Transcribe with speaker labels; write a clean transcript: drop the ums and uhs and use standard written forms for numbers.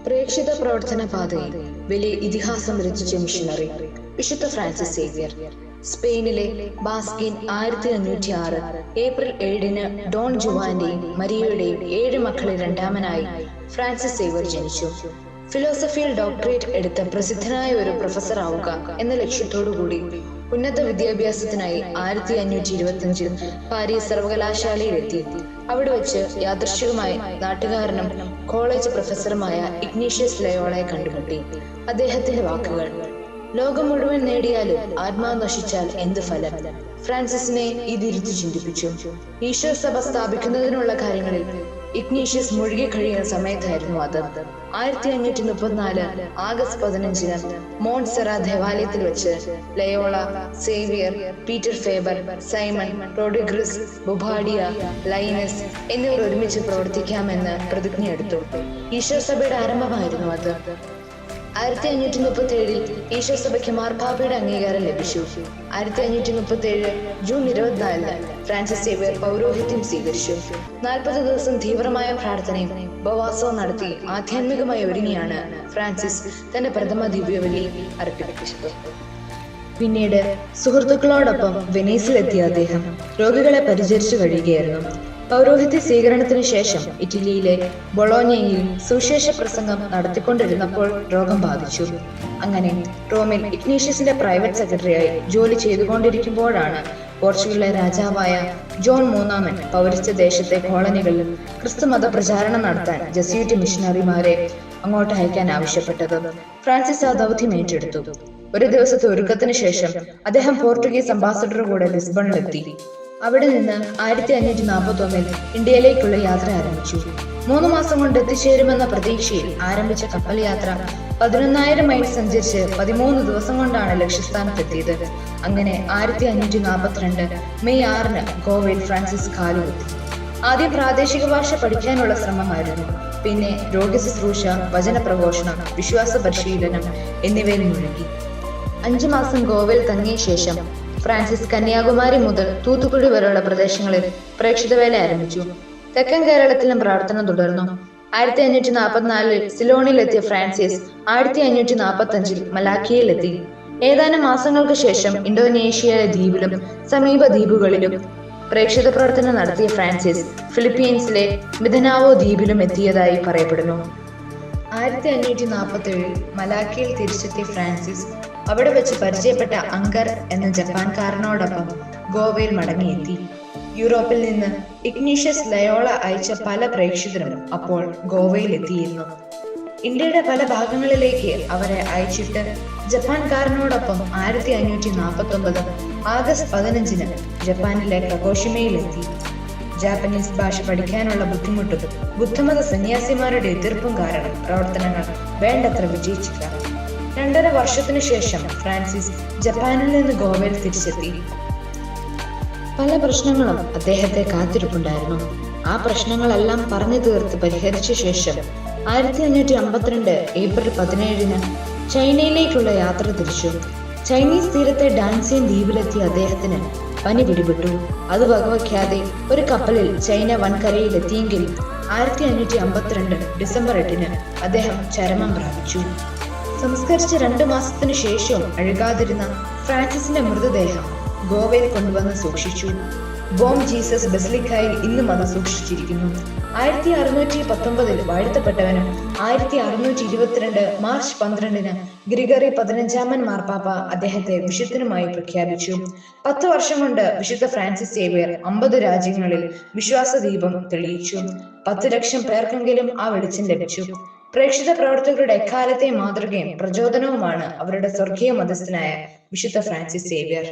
Speaker 1: പ്രേക്ഷിത പ്രവർത്തന പാതയിൽ വലിയ ഇതിഹാസം രചിച്ച മിഷണറി വിശുദ്ധ ഫ്രാൻസിസ് സേവ്യർ. സ്പെയിനിലെ ബാസ്കിൻ 1506 ഏപ്രിൽ 7 ഡോൺ ജുവാന്റെയും മരിയയുടെയും 7 മക്കളിൽ രണ്ടാമനായി ഫ്രാൻസിസ് സേവ്യർ ജനിച്ചു. ഫിലോസഫിയിൽ ഡോക്ടറേറ്റ് എടുത്ത പ്രസിദ്ധനായ ഒരു പ്രൊഫസർ ആവുക എന്ന ലക്ഷ്യത്തോടുകൂടി ഉന്നത വിദ്യാഭ്യാസത്തിനായി 1525 പാരീസ് സർവകലാശാലയിലെത്തി. അവിടെ വെച്ച് യാദൃശ്ചികമായി നാട്ടുകാരനും കോളേജ് പ്രൊഫസറുമായ ഇഗ്നീഷ്യസ് ലയോളയെ കണ്ടുമുട്ടി. അദ്ദേഹത്തിന്റെ വാക്കുകൾ: ലോകം മുഴുവൻ നേടിയാലും ആത്മാവ് നശിച്ചാൽ എന്ത് ഫലം? ഫ്രാൻസിസിനെ ഇതിരുത്തി ചിന്തിപ്പിച്ചു. ഈശോ സഭ സ്ഥാപിക്കുന്നതിനുള്ള കാര്യങ്ങളിൽ ഇഗ്നീഷ്യസ് മുഴുകി കഴിയുന്ന സമയത്തായിരുന്നു അത്. 1534 ആഗസ്റ്റ് 15 മോൺസെറ ദേവാലയത്തിൽ വെച്ച് Loyola, Xavier, Peter Faber, Simon, Rodrigues, ബുഭാഡിയ, ലൈനസ് എന്നിവർ ഒരുമിച്ച് പ്രവർത്തിക്കാമെന്ന് പ്രതിജ്ഞയെടുത്തു. ഈശോ സഭയുടെ ആരംഭമായിരുന്നു അത്. 1537 ഈശോ സഭയ്ക്ക് മാർപ്പാപ്പയുടെ അംഗീകാരം ലഭിച്ചു. 1537 ജൂൺ 24 ഫ്രാൻസിസ് സേവ്യർ പൗരോഹിത്യം സ്വീകരിച്ചു. 40 ദിവസം തീവ്രമായ പ്രാർത്ഥനയും ഉപവാസവും നടത്തി ആധ്യാത്മികമായി ഒരുങ്ങിയാണ് ഫ്രാൻസിസ് തന്റെ പ്രഥമ ദിവ്യബലി അർപ്പിച്ചത്. പിന്നീട് സുഹൃത്തുക്കളോടൊപ്പം വെനീസിലെത്തിയ അദ്ദേഹം രോഗികളെ പരിചരിച്ചു കഴിയുകയായിരുന്നു. പൗരോഹിത്യ സ്വീകരണത്തിന് ശേഷം ഇറ്റലിയിലെ ബൊളോഞ്ഞയിൽ സുവിശേഷ പ്രസംഗം നടത്തിക്കൊണ്ടിരുന്നപ്പോൾ രോഗം ബാധിച്ചു. അങ്ങനെ റോമിൽ ഇഗ്നീഷ്യസിന്റെ പ്രൈവറ്റ് സെക്രട്ടറിയായി ജോലി ചെയ്തുകൊണ്ടിരിക്കുമ്പോഴാണ് പോർച്ചുഗലിലെ രാജാവായ ജോൺ മൂന്നാമൻ പൗരസ്ത്യ ദേശത്തെ കോളനികളിൽ ക്രിസ്തുമത പ്രചാരണം നടത്താൻ ജസ്യൂട്ട് മിഷണറിമാരെ അങ്ങോട്ട് അയക്കാൻ ആവശ്യപ്പെട്ടത്. ഫ്രാൻസിസ് ആ ദൗത്യം ഏറ്റെടുത്തു. ഒരു ദിവസത്തെ ഒരുക്കത്തിന് ശേഷം അദ്ദേഹം പോർട്ടുഗീസ് അംബാസഡറുടെ കൂടെ ലിസ്ബണിലെത്തി. അവിടെ നിന്ന് 1541 ഇന്ത്യയിലേക്കുള്ള യാത്ര ആരംഭിച്ചു. 3 മാസം കൊണ്ട് എത്തിച്ചേരുമെന്ന പ്രതീക്ഷയിൽ ആരംഭിച്ച കപ്പൽ യാത്ര 11,000 മൈൽ സഞ്ചരിച്ച് 13 ദിവസം കൊണ്ടാണ് ലക്ഷ്യസ്ഥാനത്തെത്തിയത്. അങ്ങനെ 1542 മെയ് 6 ഗോവയിൽ ഫ്രാൻസിസ് കാലുകുത്തി. ആദ്യം പ്രാദേശിക ഭാഷ പഠിക്കാനുള്ള ശ്രമമായിരുന്നു. പിന്നെ രോഗി ശുശ്രൂഷ, വചന പ്രഘോഷണം, വിശ്വാസ പരിശീലനം എന്നിവയിൽ മുഴുകി. 5 മാസം ഗോവയിൽ തങ്ങിയ ശേഷം ഫ്രാൻസിസ് കന്യാകുമാരി മുതൽ തൂത്തുക്കുടി വരെയുള്ള പ്രദേശങ്ങളിൽ പ്രേക്ഷിതവേല ആരംഭിച്ചു. തെക്കൻ കേരളത്തിലും പ്രവർത്തനം തുടർന്നു. 1544 സിലോണിലെത്തിയ ഫ്രാൻസിസ് 1545 മലാക്കിയിലെത്തി. ഏതാനും മാസങ്ങൾക്ക് ശേഷം ഇന്തോനേഷ്യയിലെ ദ്വീപിലും സമീപ ദ്വീപുകളിലും പ്രേക്ഷിത പ്രവർത്തനം നടത്തിയ ഫ്രാൻസിസ് ഫിലിപ്പീൻസിലെ മിദനാവോ ദ്വീപിലും എത്തിയതായി പറയപ്പെടുന്നു. 1547 മലാക്കിയിൽ തിരിച്ചെത്തിയ ഫ്രാൻസിസ് അവിടെ വെച്ച് പരിചയപ്പെട്ട അങ്കർ എന്ന ജപ്പാൻകാരനോടൊപ്പം ഗോവയിൽ മടങ്ങിയെത്തി. യൂറോപ്പിൽ നിന്ന് ഇഗ്നീഷ്യസ് ലയോള അയച്ച പല പ്രേക്ഷിതരും അപ്പോൾ ഗോവയിൽ എത്തിയിരുന്നു. ഇന്ത്യയുടെ പല ഭാഗങ്ങളിലേക്ക് അവരെ അയച്ചിട്ട് ജപ്പാൻകാരനോടൊപ്പം 1549 ആഗസ്റ്റ് 15 ജപ്പാനിലെ കഗോഷിമയിലെത്തി. ജാപ്പനീസ് ഭാഷ പഠിക്കാനുള്ള ബുദ്ധിമുട്ടും ബുദ്ധമത സന്യാസിമാരുടെ എതിർപ്പും കാരണം പ്രവർത്തനങ്ങൾ വേണ്ടത്ര വിജയിച്ചില്ല. 2.5 വർഷത്തിനു ശേഷം ഫ്രാൻസിസ് ജപ്പാനിൽ നിന്ന് ഗോവയിൽ തിരിച്ചെത്തി. പല പ്രശ്നങ്ങളും അദ്ദേഹത്തെ കാത്തിരിപ്പുണ്ടായിരുന്നു. ആ പ്രശ്നങ്ങളെല്ലാം പറഞ്ഞു തീർത്ത് പരിഹരിച്ച ശേഷം 1552 ഏപ്രിൽ 17 ചൈനയിലേക്കുള്ള യാത്ര തിരിച്ചു. ചൈനീസ് തീരത്തെ ഡാൻസിയൻ ദ്വീപിലെത്തിയ അദ്ദേഹത്തിന് പനി പിടിപെട്ടു. അത് വകവയ്ക്കാതെ ഒരു കപ്പലിൽ ചൈന വൻകരയിലെത്തിയെങ്കിലും 1552 ഡിസംബർ 8 അദ്ദേഹം ചരമം പ്രാപിച്ചു. സംസ്കരിച്ച 2 മാസത്തിനു ശേഷവും അഴുകാതിരുന്ന ഫ്രാൻസിസിന്റെ മൃതദേഹം ഗോവയിൽ കൊണ്ടുവന്ന് സൂക്ഷിച്ചു. ബോം ജീസസ് ബസിലിക്കയിൽ ഇന്നും അത് സൂക്ഷിച്ചിരിക്കുന്നു. 1619 വാഴ്ത്തപ്പെട്ടവനും 1622 മാർച്ച് 12 ഗ്രിഗറി 15 മാർപ്പാപ്പ അദ്ദേഹത്തെ വിശുദ്ധനുമായി പ്രഖ്യാപിച്ചു. 10 വർഷം കൊണ്ട് വിശുദ്ധ ഫ്രാൻസിസ് സേവ്യർ 50 രാജ്യങ്ങളിൽ വിശ്വാസദീപം തെളിയിച്ചു. 10 ലക്ഷം പേർക്കെങ്കിലും ആ വെളിച്ചം ലഭിച്ചു. പ്രേക്ഷിത പ്രവർത്തകരുടെ എക്കാലത്തെ മാതൃകയും പ്രചോദനവുമാണ് അവരുടെ സ്വർഗീയ മധ്യസ്ഥനായ വിശുദ്ധ ഫ്രാൻസിസ് സേവ്യർ.